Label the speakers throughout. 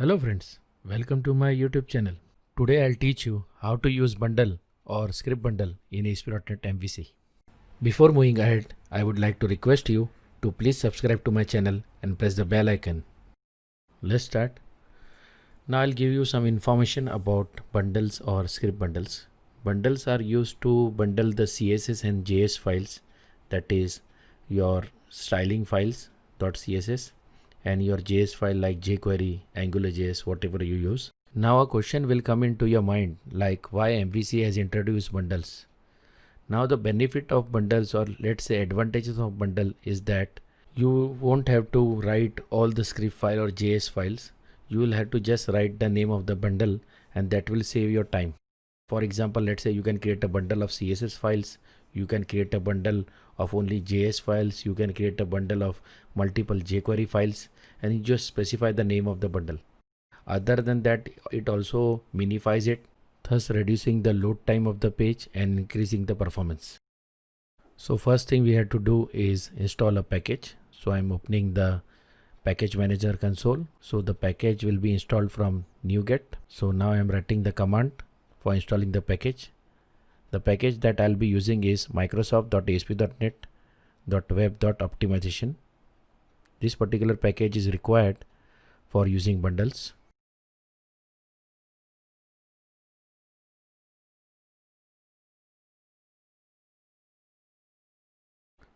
Speaker 1: Hello friends, welcome to my YouTube channel. Today I'll teach you how to use bundle or script bundle in ASP.NET MVC. Before moving ahead, I would like to request you to please subscribe to my channel and press the bell icon. Let's start. Now I'll give you some information about bundles or script bundles. Bundles are used to bundle the CSS and JS files, that is your styling files .css and your JS file like jQuery, AngularJS, whatever you use. Now a question will come into your mind like why MVC has introduced bundles. Now the benefit of bundles, or let's say advantages of bundle, is that you won't have to write all the script file or JS files. You will have to just write the name of the bundle and that will save your time. For example, let's say you can create a bundle of CSS files, you can create a bundle of only JS files, you can create a bundle of multiple jQuery files, and you just specify the name of the bundle. Other than that, it also minifies it, thus reducing the load time of the page and increasing the performance. So first thing we have to do is install a package. So I'm opening the package manager console. So the package will be installed from NuGet. So now I'm writing the command for installing the package. The package that I'll be using is microsoft.asp.NET.web.optimization. This particular package is required for using bundles.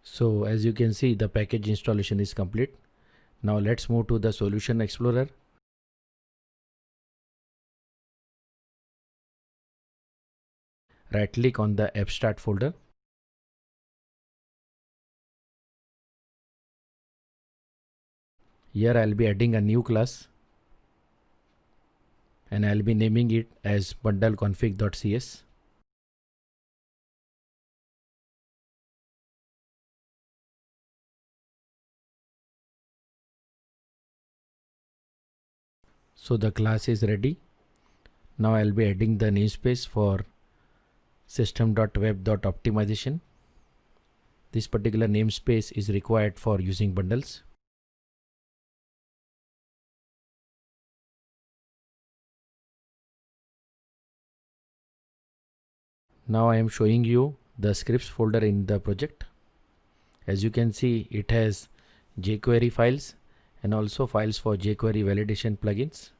Speaker 1: So as you can see, the package installation is complete. Now let's move to the Solution Explorer. Right click on the abstract folder. Here I'll be adding a new class and I'll be naming it as bundleconfig.cs. So the class is ready. Now I'll be adding the namespace for system.web.optimization. This particular namespace is required for using bundles. Now I am showing you the scripts folder in the project. As you can see, it has jQuery files and also files for jQuery validation plugins.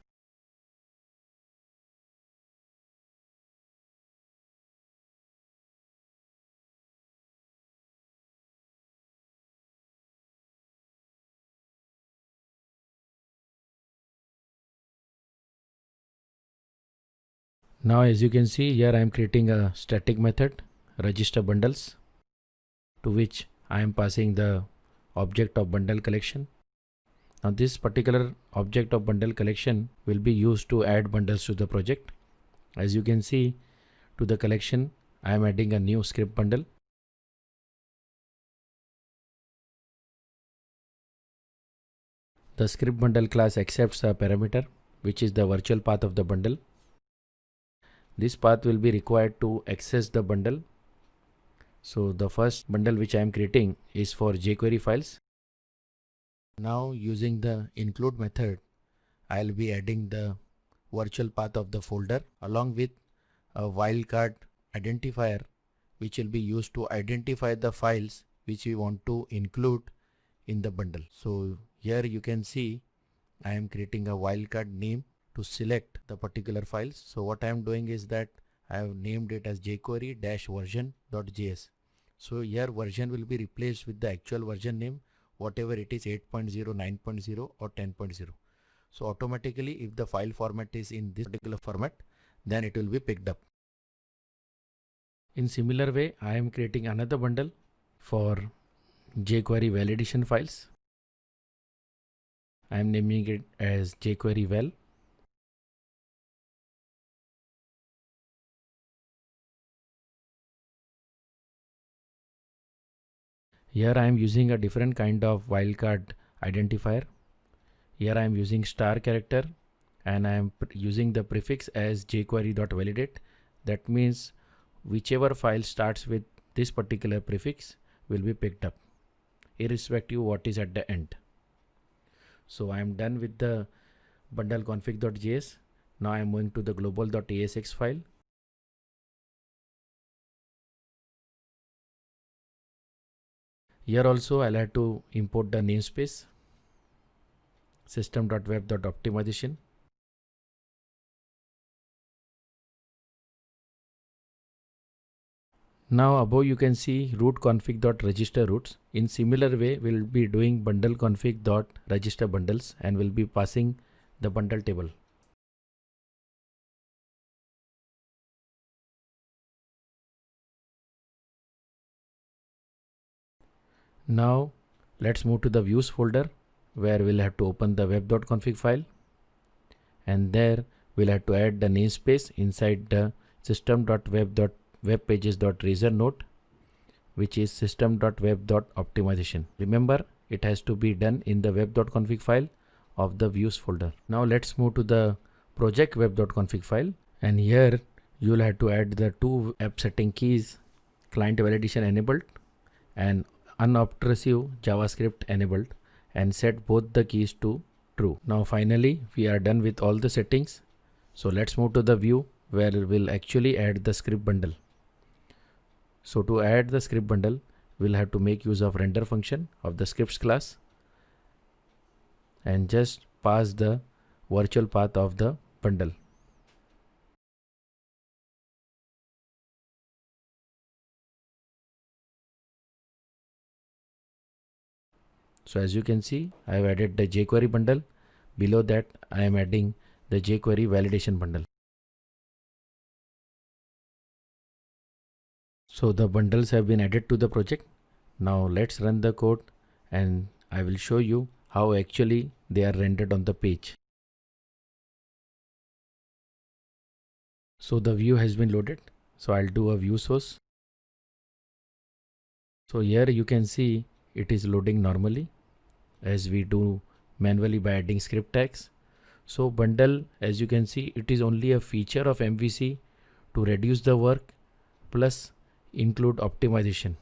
Speaker 1: Now as you can see, here I am creating a static method, register bundles, to which I am passing the object of bundle collection. Now this particular object of bundle collection will be used to add bundles to the project. As you can see, to the collection I am adding a new script bundle. The script bundle class accepts a parameter which is the virtual path of the bundle. This path will be required to access the bundle. So the first bundle which I am creating is for jQuery files. Now using the include method, I'll be adding the virtual path of the folder along with a wildcard identifier which will be used to identify the files which we want to include in the bundle. So here you can see I am creating a wildcard name to select the particular files. So what I am doing is that I have named it as jQuery-version.js. So here version will be replaced with the actual version name, whatever it is, 8.0, 9.0 or 10.0. So automatically if the file format is in this particular format, then it will be picked up. In similar way, I am creating another bundle for jQuery validation files. I am naming it as jQuery val. Here I am using a different kind of wildcard identifier. Here I am using star character and I am using the prefix as jQuery.validate. That means whichever file starts with this particular prefix will be picked up, irrespective what is at the end. So I am done with the bundle config.js. Now I am moving to the global.asx file. Here also I'll have to import the namespace system.web.optimization. Now above you can see root config.register routes. In similar way we'll be doing bundle config.register bundles and we'll be passing the bundle table. Now let's move to the views folder where we'll have to open the web.config file, and there we'll have to add the namespace inside the system.web.webpages.razor node, which is system.web.optimization. Remember, it has to be done in the web.config file of the views folder. Now let's move to the project web.config file, and here you'll have to add the two app setting keys, client validation enabled and unobtrusive JavaScript enabled, and set both the keys to true. Now finally we are done with all the settings. So let's move to the view where we'll actually add the script bundle. So to add the script bundle, we'll have to make use of render function of the scripts class and just pass the virtual path of the bundle. So as you can see, I have added the jQuery bundle. Below that, I am adding the jQuery validation bundle. So the bundles have been added to the project. Now let's run the code and I will show you how actually they are rendered on the page. So the view has been loaded. So I'll do a view source. So here you can see it is loading normally as we do manually by adding script tags. So bundle, as you can see, it is only a feature of MVC to reduce the work plus include optimization.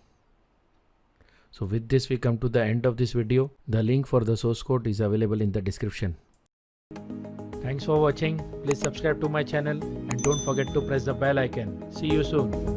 Speaker 1: So with this we come to the end of this video. The link for the source code is available in the description. Thanks for watching. Please subscribe to my channel and don't forget to press the bell icon. See you soon.